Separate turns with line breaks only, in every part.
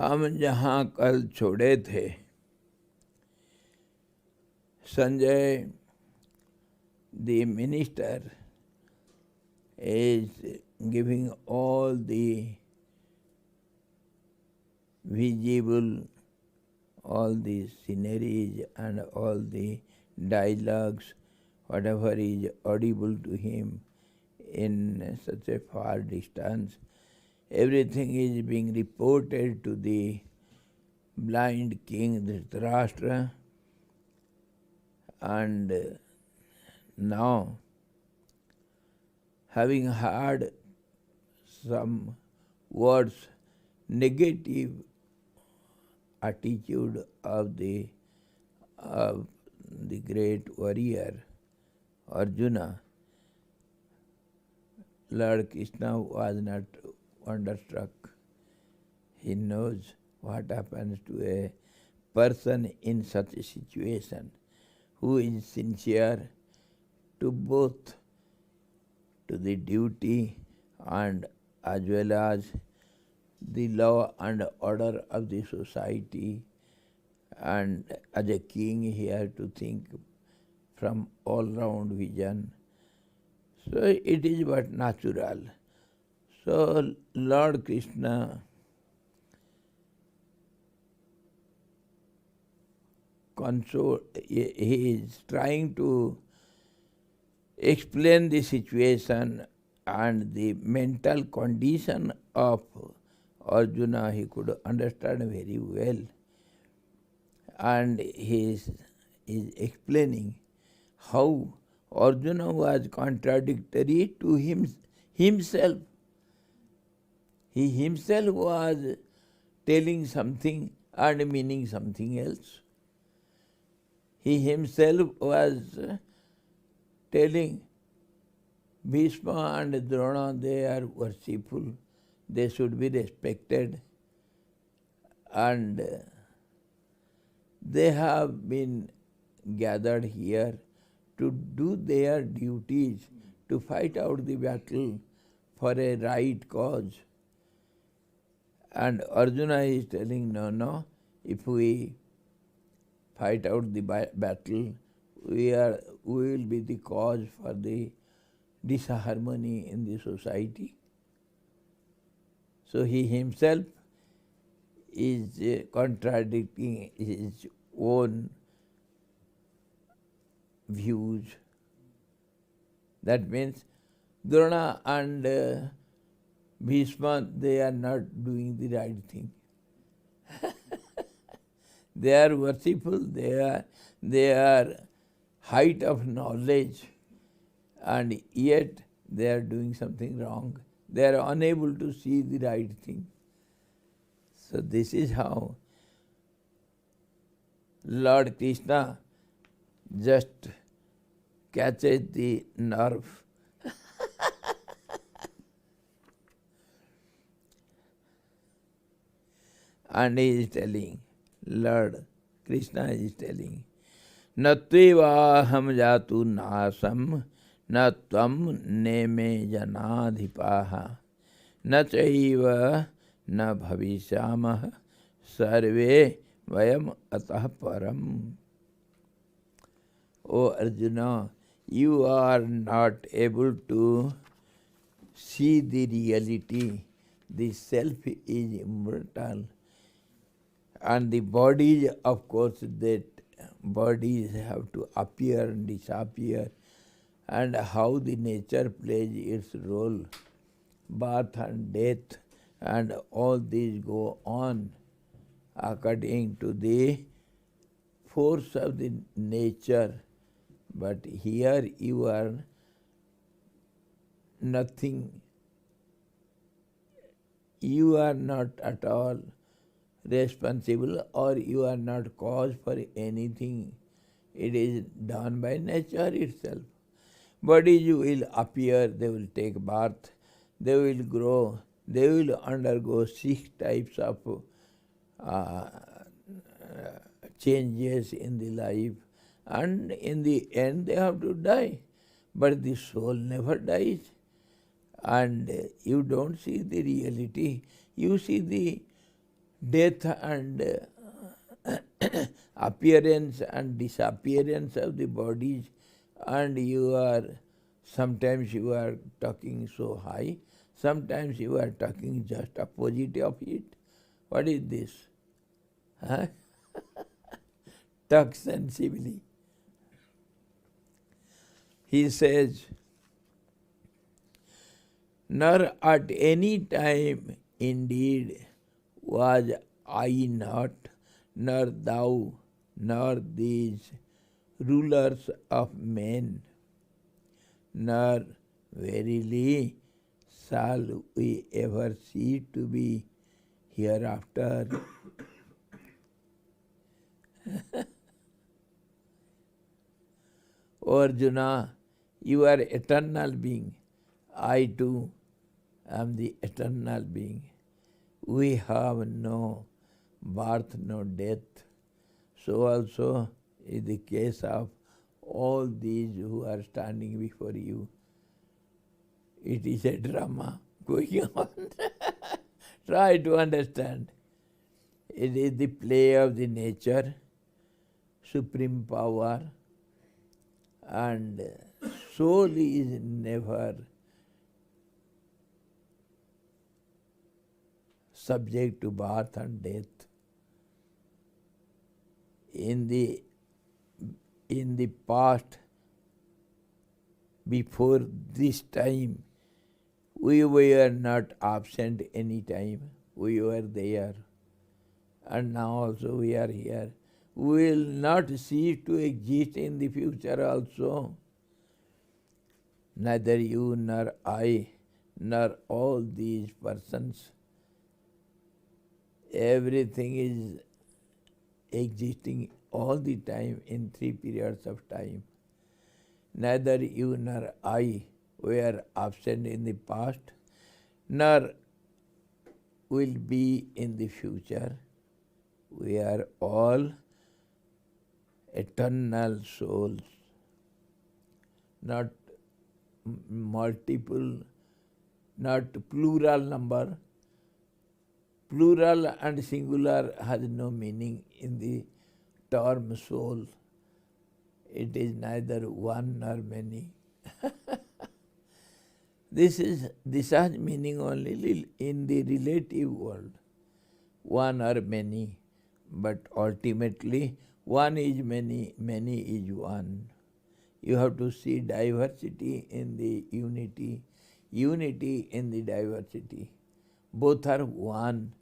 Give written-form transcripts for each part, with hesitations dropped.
हम जहाँ कल छोड़े थे, Sanjay, the minister, is giving all the visible, all the sceneries and all the dialogues, whatever is audible to him in such a far distance, everything is being reported to the blind king Dhritarashtra. And now, having heard some words, negative attitude of the great warrior Arjuna, Lord Krishna was not wonderstruck. He knows what happens to a person in such a situation, who is sincere to both to the duty and as well as the law and order of the society, and as a king he has to think from all round vision. So it is but natural. So Lord Krishna he is trying to explain the situation and the mental condition of Arjuna. He could understand very well, and he is explaining how Arjuna was contradictory to himself. He himself was telling something and meaning something else. He himself was telling Bhishma and Drona, they are worshipful, they should be respected, and they have been gathered here to do their duties, to fight out the battle for a right cause. And Arjuna is telling, no, if we fight out the battle, we will be the cause for the disharmony in the society. So he himself is contradicting his own views. That means Drona and Bhishma, they are not doing the right thing. They are worshipful, they are height of knowledge, and yet they are doing something wrong. They are unable to see the right thing. So this is how Lord Krishna just catches the nerve. And he is telling, Lord Krishna is telling, Natvevaham jatu nasam na tvam neme janadhipaha na chaiva na bhavishyamah sarve vayam atah param. O Arjuna, you are not able to see the reality. The self is immortal. And the bodies, of course, that bodies have to appear and disappear, and how the nature plays its role, birth and death, and all these go on according to the force of the nature. But here you are nothing. You are not at all responsible, or you are not cause for anything. It is done by nature itself. Bodies will appear, they will take birth, they will grow, they will undergo 6 types of changes in the life, and in the end they have to die. But the soul never dies, and you don't see the reality. You see the death and appearance and disappearance of the bodies, and sometimes you are talking so high, sometimes you are talking just opposite of it. What is this? Huh? Talk sensibly. He says, nor at any time indeed was I not, nor thou, nor these rulers of men, nor verily shall we ever see to be hereafter. O Arjuna, you are eternal being. I too am the eternal being. We have no birth, no death. So also is the case of all these who are standing before you. It is a drama going on. Try to understand. It is the play of the nature, supreme power, and soul is never subject to birth and death. In the past, before this time, we were not absent any time. We were there. And now also we are here. We will not cease to exist in the future also. Neither you nor I, nor all these persons. Everything is existing all the time in 3 periods of time. Neither you nor I were absent in the past, nor will be in the future. We are all eternal souls, not multiple, not plural number. Plural and singular has no meaning in the term soul. It is neither one nor many. This has meaning only in the relative world, one or many, but ultimately one is many, many is one. You have to see diversity in the unity, unity in the diversity. Both are one.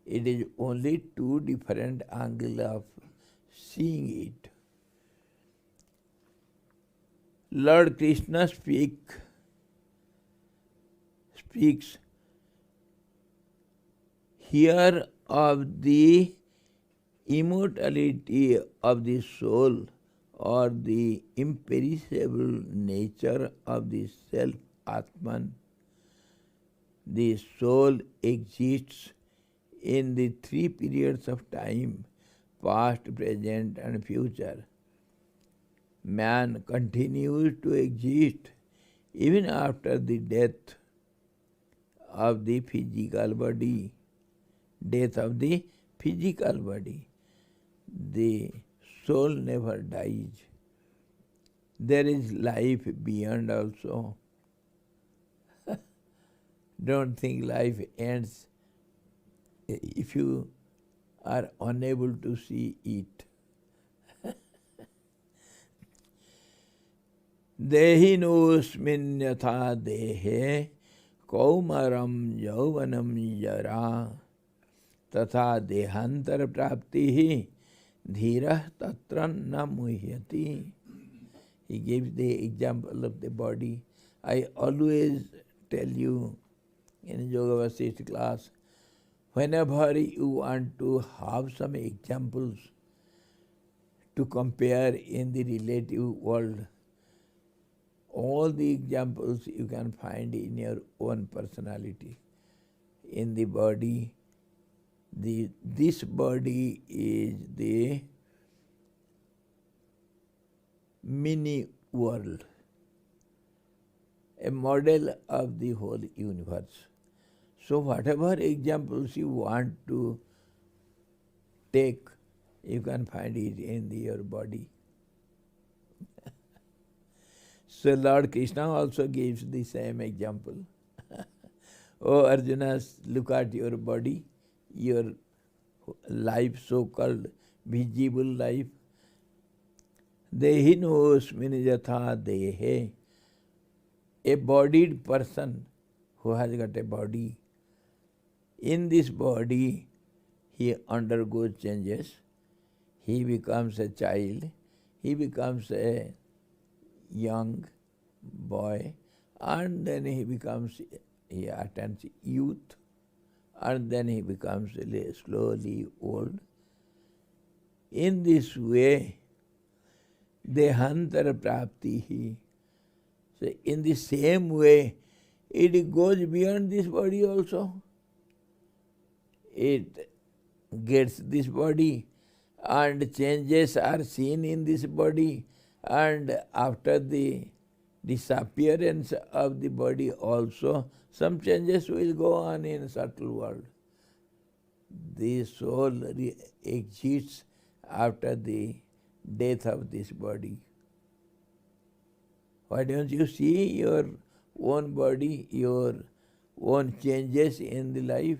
It is only 2 different angles of seeing it. Lord Krishna speaks here of the immortality of the soul or the imperishable nature of the self Atman. The soul exists in the 3 periods of time, past, present and future. Man continues to exist even after the death of the physical body. Death of the physical body. The soul never dies. There is life beyond also. Don't think life ends if you are unable to see it. Dehinosmin yatha dehe kaumaram yauvanam yara tatha dehantar praptihi dhira tatran na muhyati. He gives the example of the body. I always tell you in Yoga Vasishtha class, whenever you want to have some examples to compare in the relative world, all the examples you can find in your own personality. In the body, this body is the mini world, a model of the whole universe. So whatever examples you want to take, you can find it in your body. So Lord Krishna also gives the same example. Oh Arjuna, look at your body, your life, so-called visible life. Dehi nosmini yatha dehe. A bodied person who has got a body, in this body he undergoes changes. He becomes a child, he becomes a young boy, and then he attains youth, and then he becomes slowly old. In this way, Dehantar Praptihi. So in the same way, it goes beyond this body also. It gets this body, and changes are seen in this body, and after the disappearance of the body also, some changes will go on in subtle world. The soul exists after the death of this body. Why don't you see your own body, your own changes in the life?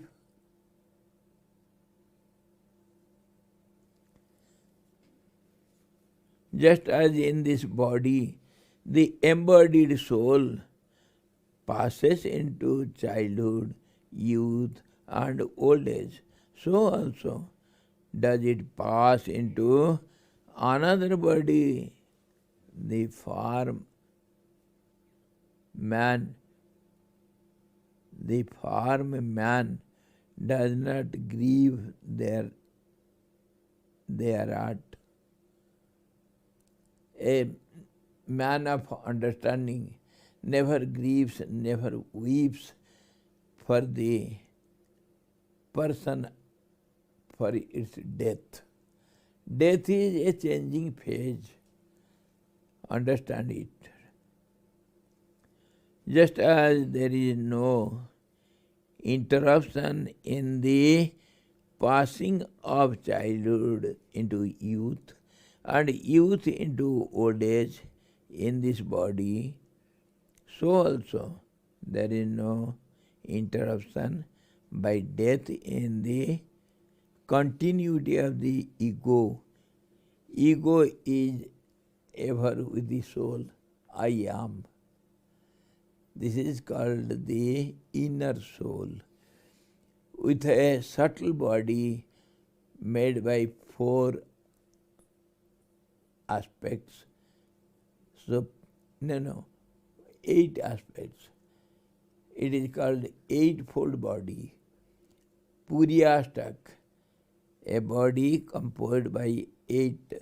Just as in this body, the embodied soul passes into childhood, youth, and old age, so also does it pass into another body, the form man. The form man does not grieve thereat. A man of understanding never grieves, never weeps for the person for its death. Death is a changing phase. Understand it. Just as there is no interruption in the passing of childhood into youth and youth into old age in this body, so also there is no interruption by death in the continuity of the ego. Ego is ever with the soul, I am. This is called the inner soul, with a subtle body made by 4 aspects. So, 8 aspects. It is called eightfold body. Puryastak, a body composed by 8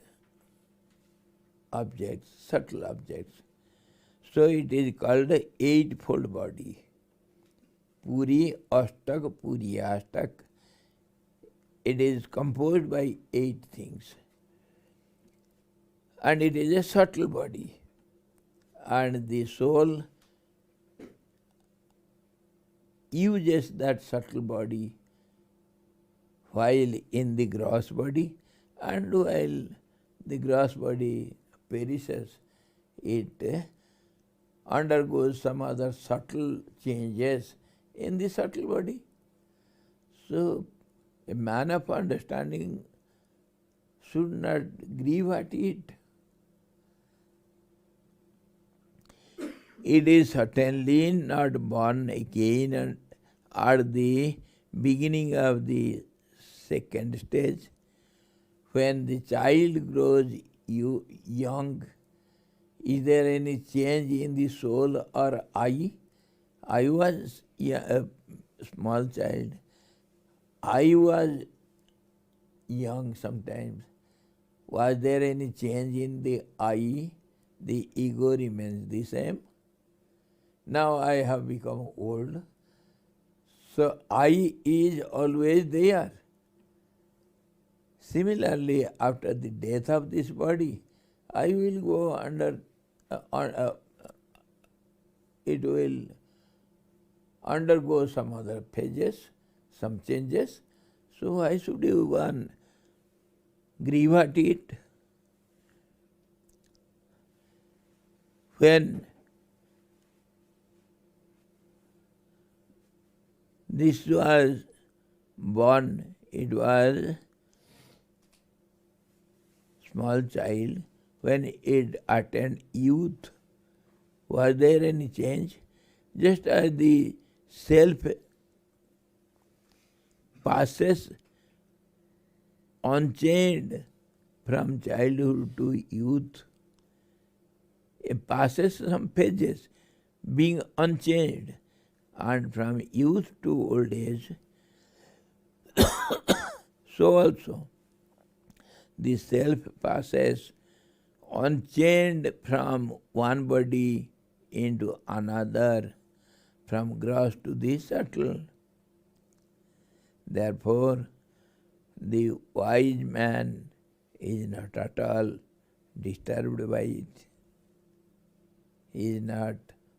objects, subtle objects. So it is called eightfold body. Puri Astak Puryastak. It is composed by 8 things. And it is a subtle body. And the soul uses that subtle body while in the gross body, and while the gross body perishes, it undergoes some other subtle changes in the subtle body. So a man of understanding should not grieve at it. It is certainly not born again at the beginning of the second stage. When the child grows young, is there any change in the soul or I? I was a small child. I was young sometimes. Was there any change in the I? The ego remains the same. Now I have become old. So I is always there. Similarly, after the death of this body, I will go under, it will undergo some other phases, some changes. So why should one grieve at it. When this was born, it was small child. When it attained youth, was there any change? Just as the self passes unchained from childhood to youth, it passes some phases being unchained, and from youth to old age, so also the self passes unchained from one body into another, from gross to the subtle. Therefore, the wise man is not at all disturbed by it. He is not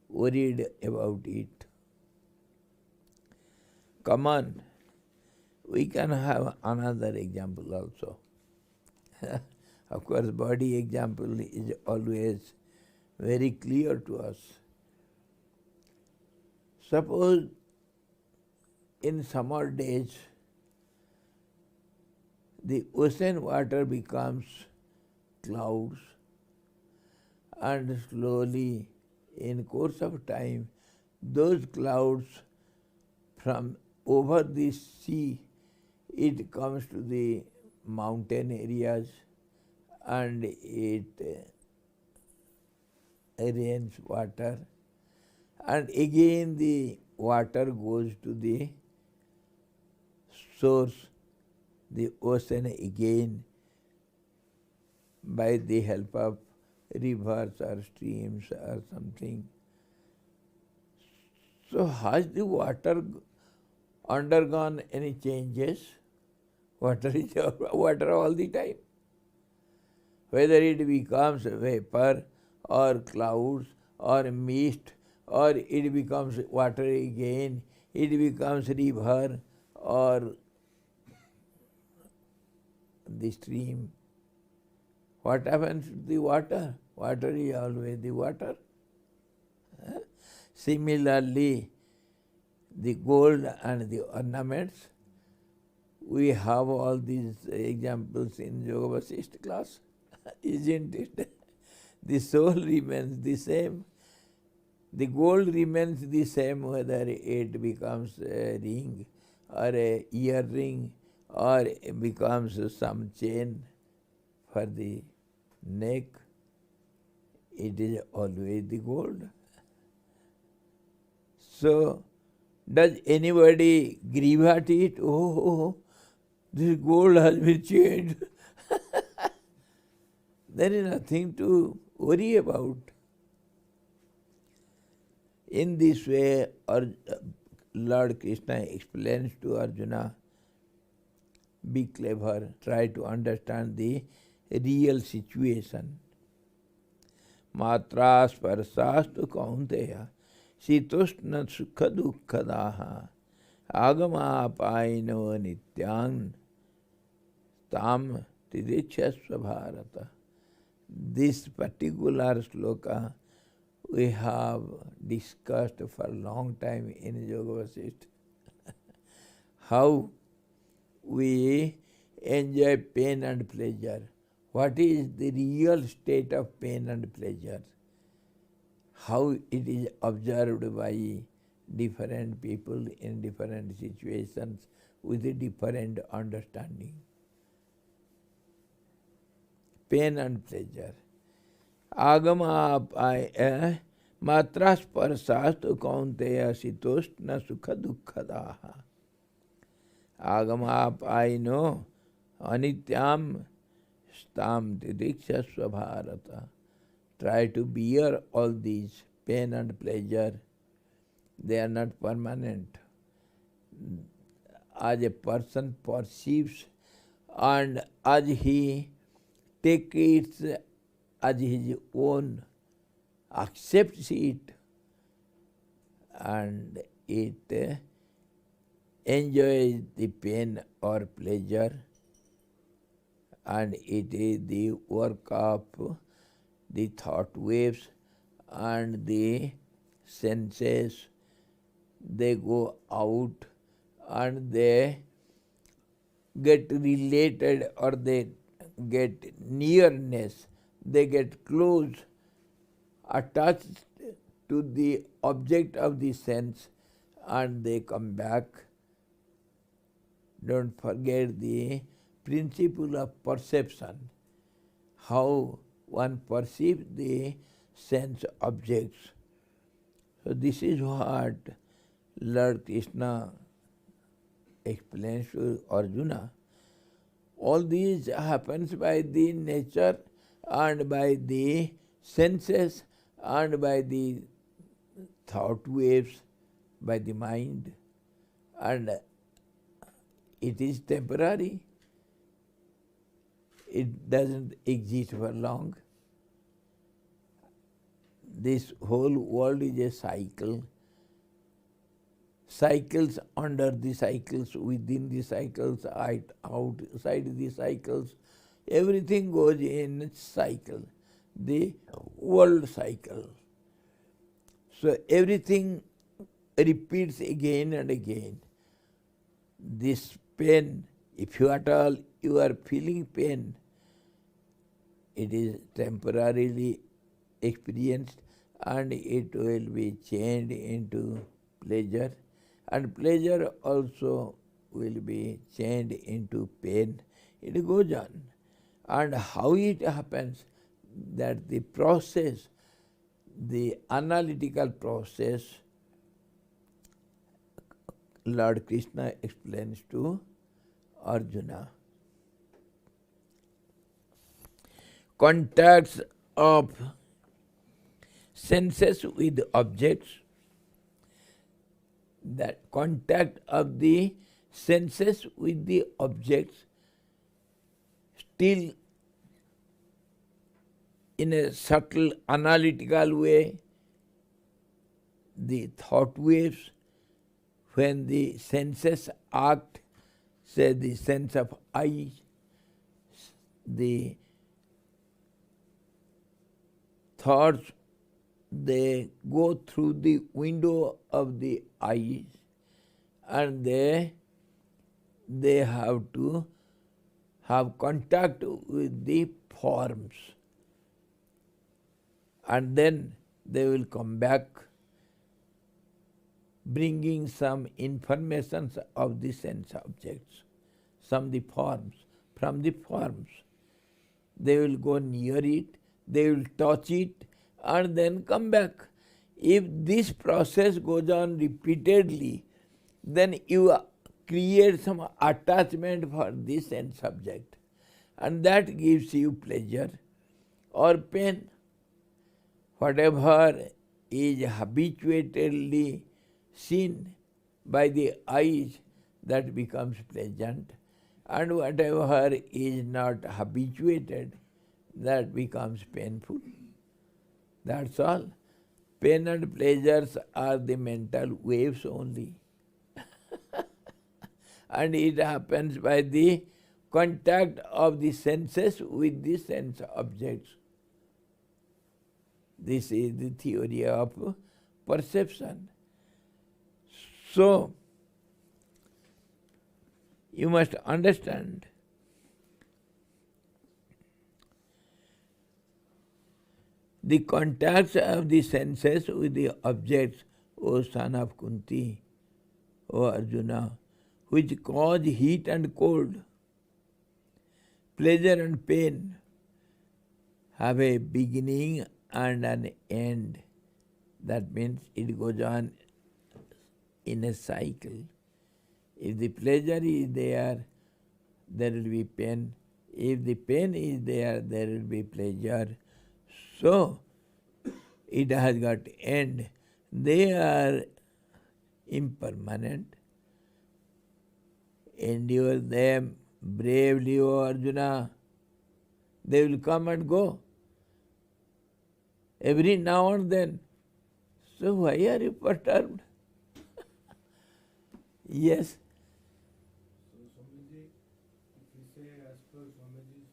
worried about it. Come on, we can have another example also. Of course, body example is always very clear to us. Suppose in summer days, the ocean water becomes clouds, and slowly, in course of time, those clouds from over the sea, it comes to the mountain areas, and it rains water, and again the water goes to the source, the ocean again, by the help of rivers or streams or something. So has the water undergone any changes? Water is water all the time. Whether it becomes vapor or clouds or mist, or it becomes water again, it becomes river or the stream. What happens to the water? Water is always the water. Similarly, the gold and the ornaments, we have all these examples in Yoga Vasishtha class, isn't it? The soul remains the same. The gold remains the same whether it becomes a ring or a earring or it becomes some chain for the neck. It is always the gold. So, does anybody grieve at it? Oh, this gold has been changed. There is nothing to worry about. In this way, Lord Krishna explains to Arjuna, be clever, try to understand the real situation. Matra sparsastu kaunteya sitoshna sukha dukkadaha agama paino nityang tam tidikshasva bharata. This particular sloka we have discussed for a long time in Yoga Vasishtha. How we enjoy pain and pleasure. What is the real state of pain and pleasure? How it is observed by different people in different situations with a different understanding. Pain and pleasure. Agama matra sparsastu kaunteya sitoshna sukha dukkadaha. Agama paino anityam stam tidikshasva bharata. Try to bear all these pain and pleasure. They are not permanent. As a person perceives and as he takes it as his own, accepts it, and it enjoys the pain or pleasure and it is the work of the thought waves and the senses. They go out and they get related, or they get nearness, they get close, attached to the object of the sense, and they come back. Don't forget the principle of perception, how one perceives the sense objects. So this is what Lord Krishna explains to Arjuna. All these happens by the nature and by the senses and by the thought waves, by the mind, and it is temporary. It doesn't exist for long. This whole world is a cycle. Cycles under the cycles, within the cycles, outside the cycles. Everything goes in a cycle, the world cycle. So everything repeats again and again. This pain, if you at all you are feeling pain, it is temporarily experienced and it will be changed into pleasure, and pleasure also will be changed into pain. It goes on. And how it happens, that the process, the analytical process, Lord Krishna explains to Arjuna. Contacts of senses with objects, that contact of the senses with the objects, still in a subtle analytical way, the thought waves, when the senses act, say the sense of eye, the thoughts, they go through the window of the eyes and they have to have contact with the forms, and then they will come back bringing some information of the sense objects, from the forms. From the forms, they will go near it, they will touch it, and then come back. If this process goes on repeatedly, then you create some attachment for this sense subject, and that gives you pleasure or pain. Whatever is habituatedly seen by the eyes, that becomes pleasant, and whatever is not habituated, that becomes painful. That's all. Pain and pleasures are the mental waves only. And it happens by the contact of the senses with the sense objects. This is the theory of perception. So, you must understand the contacts of the senses with the objects, O son of Kunti, O Arjuna, which cause heat and cold, pleasure and pain, have a beginning and an end. That means it goes on in a cycle. If the pleasure is there, there will be pain. If the pain is there, there will be pleasure. So, it has got end. They are impermanent. Endure them bravely, O Arjuna. They will come and go every now and then. So why are you perturbed? Yes.
So Swamiji, if we say as per Swamiji's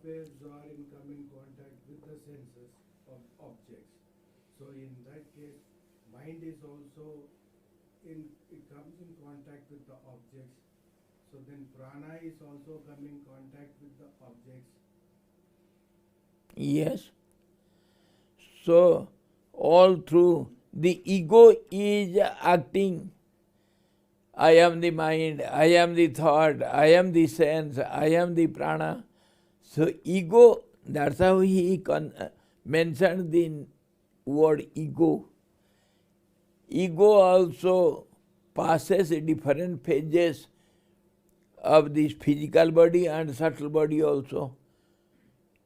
waves are in coming contact with the senses of objects. So in that case, mind is also it comes in contact with the objects. So then prana is also coming in contact with the objects.
Yes. So, all through, the ego is acting. I am the mind, I am the thought, I am the sense, I am the prana. So, ego, that's how he mentioned the word ego. Ego also passes different phases of this physical body and subtle body also.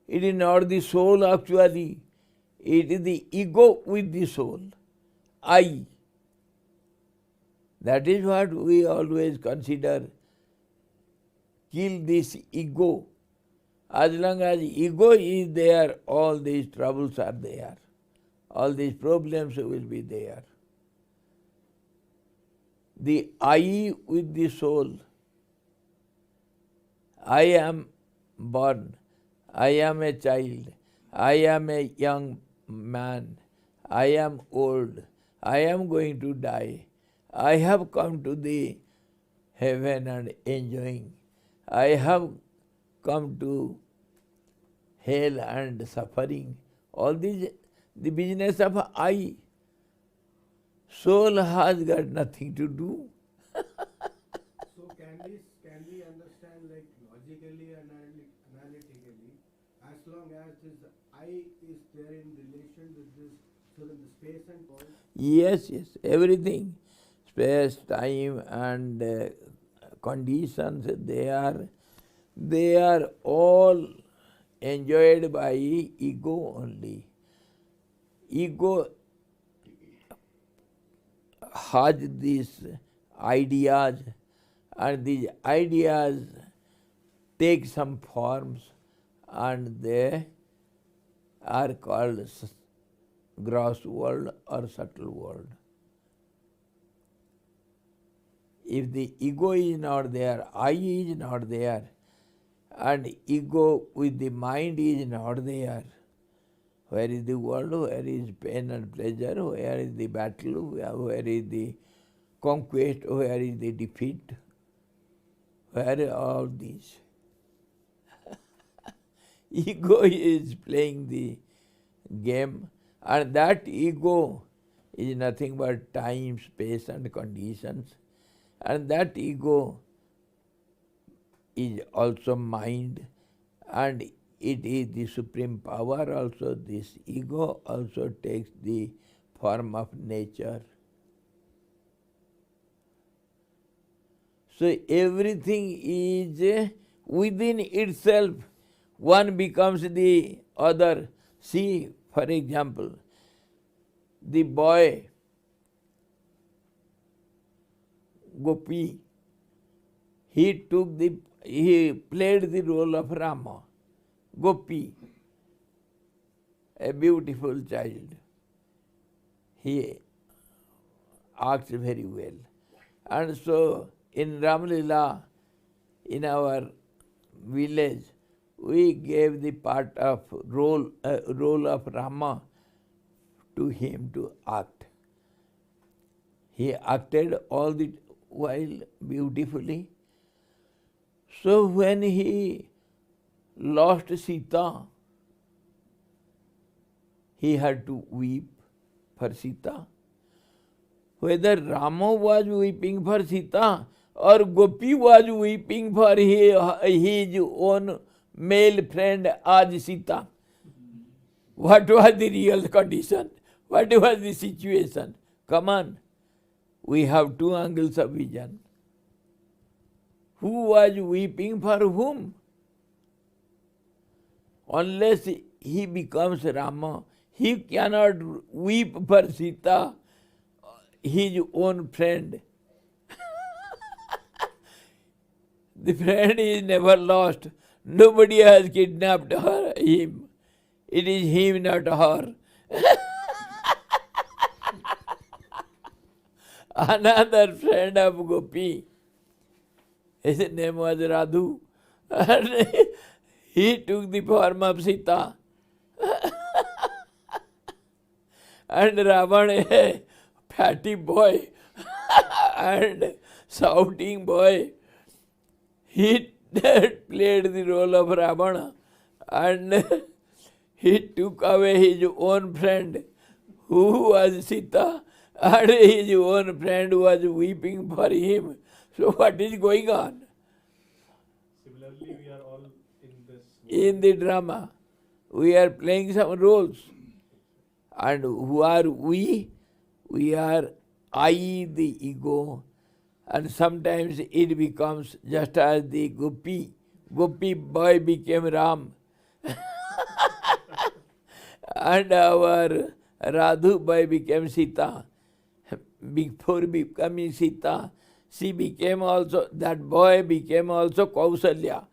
It is not the soul actually, it is the ego with the soul, I. That is what we always consider, kill this ego. As long as ego is there, all these troubles are there. All these problems will be there. The I with the soul. I am born. I am a child. I am a young man. I am old. I am going to die. I have come to the heaven and enjoying. I have come to hell and suffering. All this, the business of I. Soul has got nothing to do.
So can we understand like logically and analytically, as long as this I is there in relation with this, so then the space and time.
Yes, yes, everything. Space, time and conditions, they are all enjoyed by ego only. Ego has these ideas, and these ideas take some forms, and they are called gross world or subtle world. If the ego is not there, I is not there, and ego with the mind is not there, where is the world, where is pain and pleasure, where is the battle, where is the conquest, where is the defeat, where are all these? Ego is playing the game, and that ego is nothing but time, space and conditions. And that ego is also mind, and it is the supreme power also. This ego also takes the form of nature. So everything is within itself. One becomes the other. See, for example, the boy Gopi, he played the role of Rama. Gopi, a beautiful child. He acts very well. And so in Ramlila, in our village, we gave the part of role of Rama to him to act. He acted all the while beautifully. So when he lost Sita, he had to weep for Sita. Whether Rama was weeping for Sita or Gopi was weeping for his own male friend as Sita, what was the real condition? What was the situation? Come on. We have two angles of vision. Who was weeping for whom? Unless he becomes Rama, he cannot weep for Sita, his own friend. The friend is never lost. Nobody has kidnapped him. It is him, not her. Another friend of Gopi, his name was Radhu, and he took the form of Sita. And Ravan, a fatty boy and shouting boy, he played the role of Ravana, and he took away his own friend who was Sita, and his own friend was weeping for him. So what is going on?
Similarly, we are all in this
In the drama, we are playing some roles. And who are we? We are I, the ego. And sometimes it becomes just as the Gopi. Gopi boy became Ram. And our Radhu boy became Sita. Before becoming Sita, she became also, that boy became also Kausalya.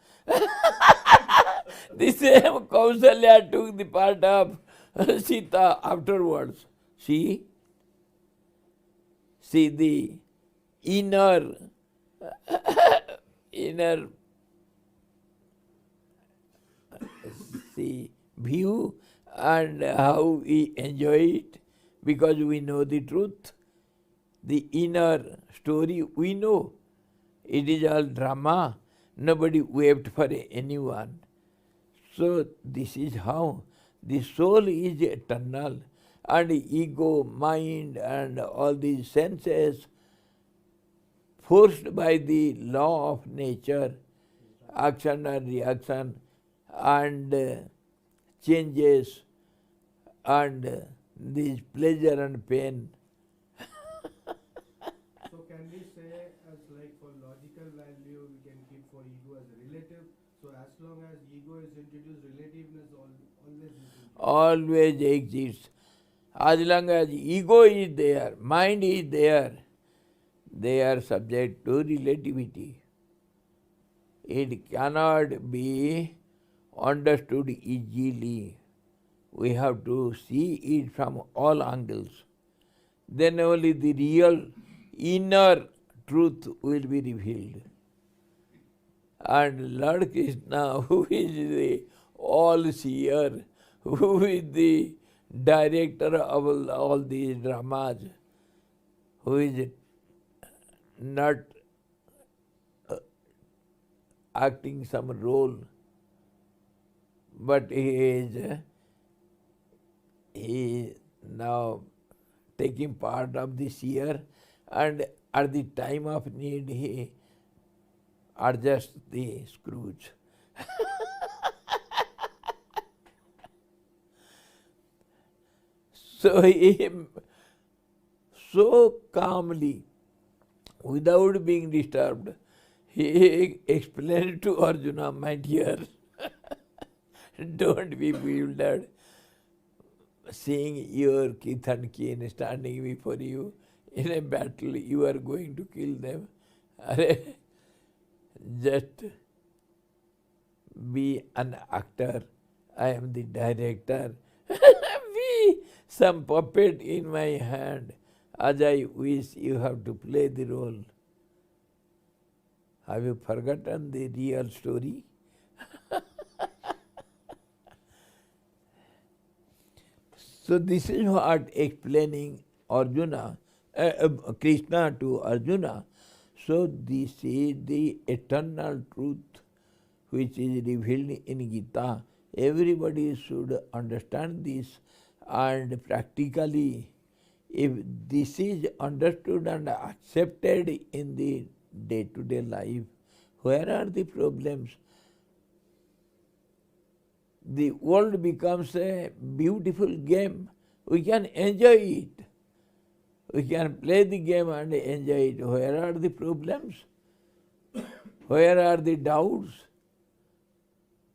The same Kausalya took the part of Sita afterwards. See the inner view and how we enjoy it, because we know the truth. The inner story we know. It is all drama. Nobody wept for anyone. So this is how the soul is eternal, and ego, mind and all these senses, forced by the law of nature, action and reaction, and changes, and this pleasure and pain.
So can we say, as like for logical value, we can keep for ego as relative. So as long as ego is introduced, relativeness always is introduced.
Always exists. As long as ego is there, mind is there, they are subject to relativity. It cannot be understood easily. We have to see it from all angles. Then only the real inner truth will be revealed. And Lord Krishna, who is the all-seer, who is the director of all these dramas, who is not acting some role, but he is now taking part of the seer, and at the time of need he adjusts the screws. So he so calmly, without being disturbed, he explained to Arjuna, my dear, don't be bewildered, seeing your kith and kin standing before you in a battle, you are going to kill them. Just be an actor, I am the director. Be some puppet in my hand, as I wish you have to play the role. Have you forgotten the real story? So this is what explaining Arjuna, Krishna to Arjuna. So this is the eternal truth which is revealed in Gita. Everybody should understand this, and practically, if this is understood and accepted in the day-to-day life, where are the problems? The world becomes a beautiful game. We can enjoy it. We can play the game and enjoy it. Where are the problems? Where are the doubts?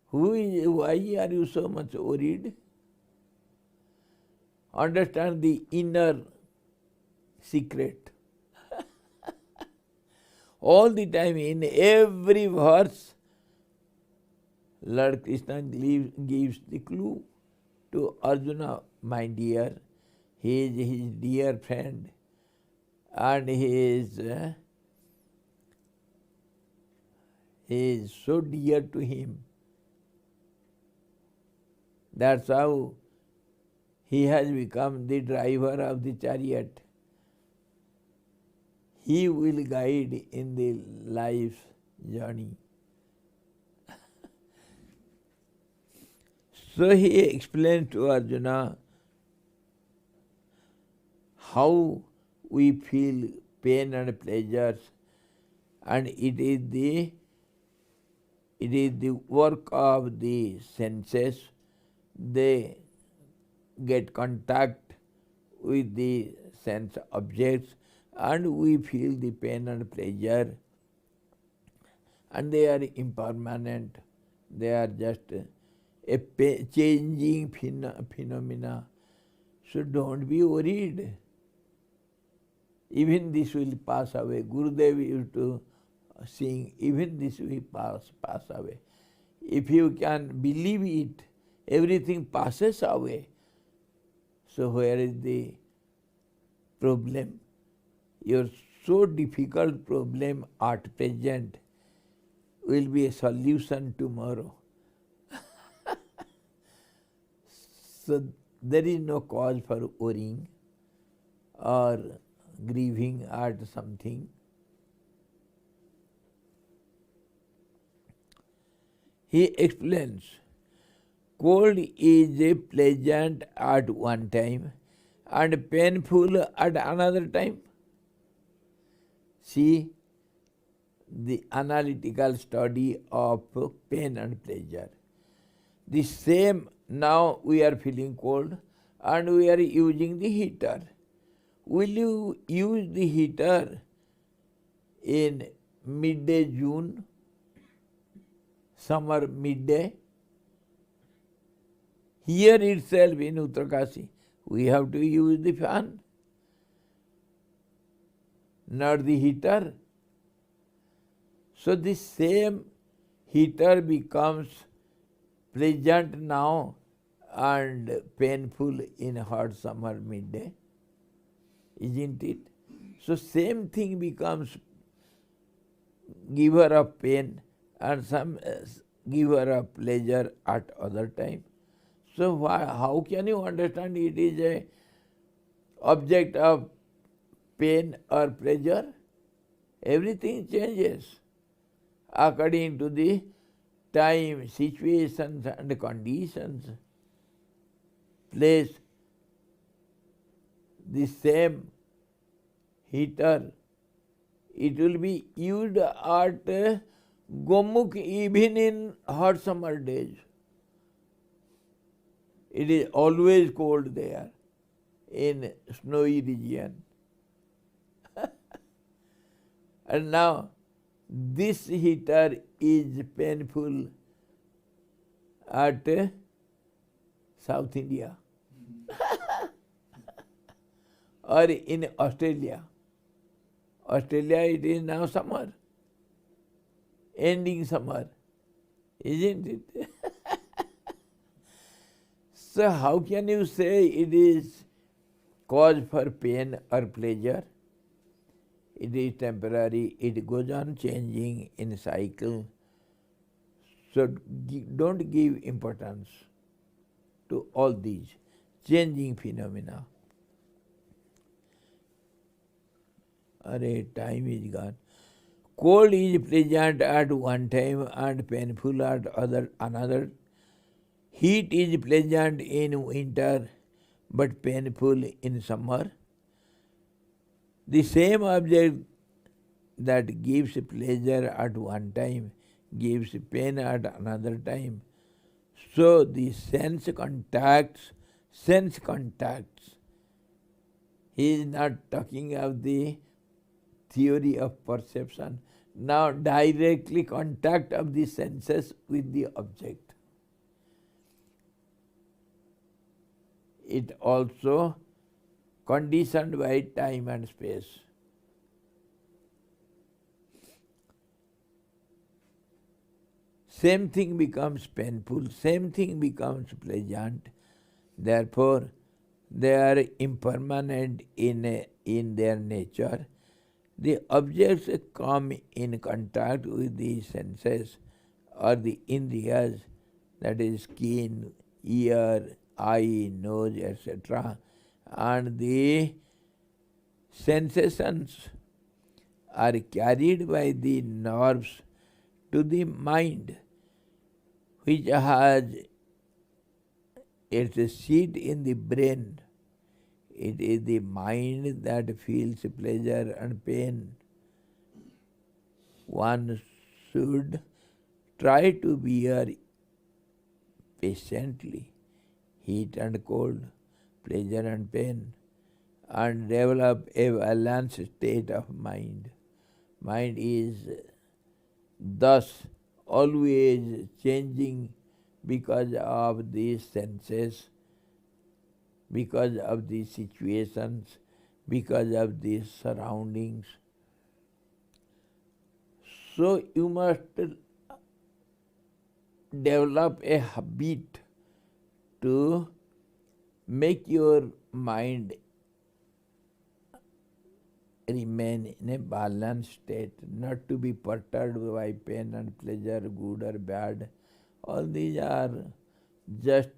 Why are you so much worried? Understand the inner secret. All the time, in every verse, Lord Krishna gives the clue to Arjuna, my dear. He is his dear friend, and he is so dear to him. That's how he has become the driver of the chariot. He will guide in the life's journey. So he explained to Arjuna how we feel pain and pleasures, and it is the work of the senses. They get contact with the sense objects and we feel the pain and pleasure, and they are impermanent. They are just a changing phenomena. So don't be worried. Even this will pass away. Gurudev used to sing, even this will pass away. If you can believe it, everything passes away. So where is the problem? Your so difficult problem at present will be a solution tomorrow. So there is no cause for worrying or grieving at something. He explains, cold is pleasant at one time and painful at another time. See the analytical study of pain and pleasure. The same, now we are feeling cold and we are using the heater. Will you use the heater in midday June, summer midday? Here itself in Uttarkasi, we have to use the fan, not the heater. So this same heater becomes pleasant now and painful in hot summer midday, isn't it? So same thing becomes giver of pain and some giver of pleasure at other time. So how can you understand it is a object of pain or pleasure? Everything changes according to the time, situations and conditions. Place the same heater, it will be used at Gomukh even in hot summer days. It is always cold there in snowy region. And now this heater is painful at South India or in Australia. Australia, it is now summer, ending summer, isn't it? So how can you say it is cause for pain or pleasure? It is temporary, it goes on changing in cycle. So don't give importance to all these changing phenomena. Time is gone. Cold is pleasant at one time and painful at another. Heat is pleasant in winter but painful in summer. The same object that gives pleasure at one time gives pain at another time. So the sense contacts. He is not talking of the theory of perception. Now directly contact of the senses with the object. It also conditioned by time and space. Same thing becomes painful, same thing becomes pleasant. Therefore, they are impermanent in their nature. The objects come in contact with the senses or the indriyas, that is skin, ear, eye, nose, etc. And the sensations are carried by the nerves to the mind, which has its seat in the brain. It is the mind that feels pleasure and pain. One should try to bear patiently heat and cold, pleasure and pain, and develop a balanced state of mind. Mind is thus always changing because of these senses, because of these situations, because of these surroundings. So you must develop a habit to make your mind remain in a balanced state, not to be perturbed by pain and pleasure, good or bad. All these are just,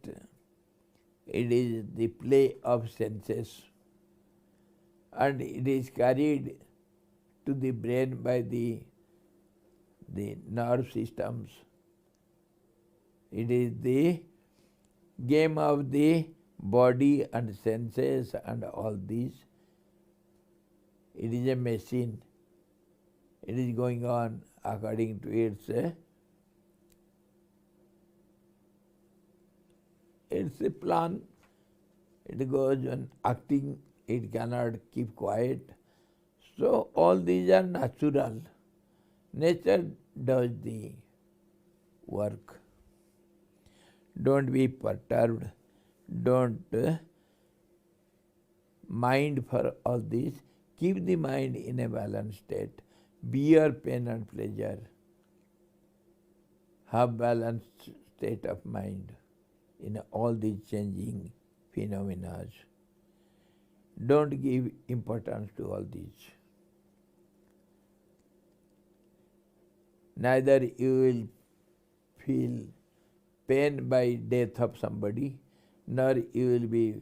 it is the play of senses, and it is carried to the brain by the nerve systems. It is the game of the body and senses and all these. It is a machine. It is going on according to its a plan. It goes on acting. It cannot keep quiet. So all these are natural. Nature does the work. Don't be perturbed. Don't mind for all this. Keep the mind in a balanced state. Bear pain and pleasure. Have balanced state of mind in all these changing phenomena. Don't give importance to all these. Neither you will feel pain by death of somebody, nor you will be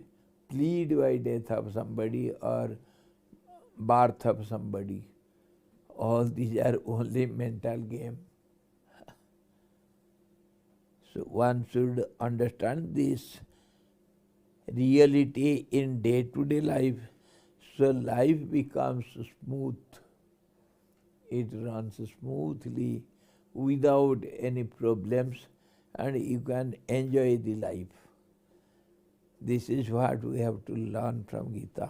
pleased by death of somebody or birth of somebody. All these are only mental game. So one should understand this reality in day-to-day life. So life becomes smooth. It runs smoothly without any problems, and you can enjoy the life. This is what we have to learn from Gita.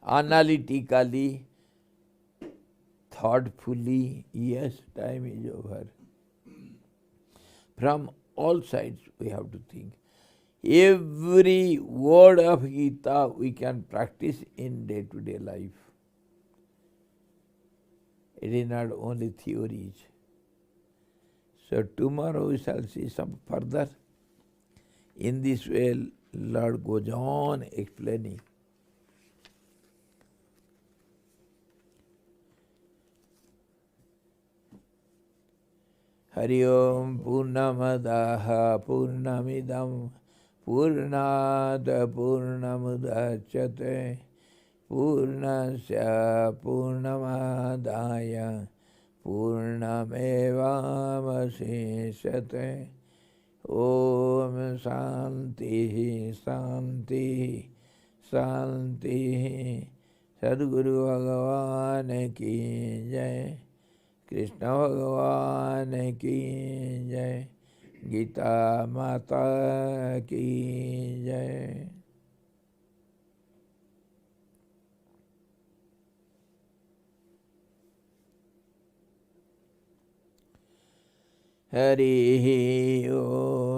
Analytically, thoughtfully, yes, time is over. From all sides we have to think. Every word of Gita we can practice in day-to-day life. It is not only theories. So tomorrow we shall see some further. In this way, Lord goes on explaining. Hari Om Purnamadaha Purnamidam Purnada Purnamudachyate Purnasya Purnamadaya Purnamevamashishate. Om Shanti Shanti Shanti. Sadguru Bhagavan ki jai. Krishna Bhagavan ki jai. Gita Mata ki jai. Hari Om.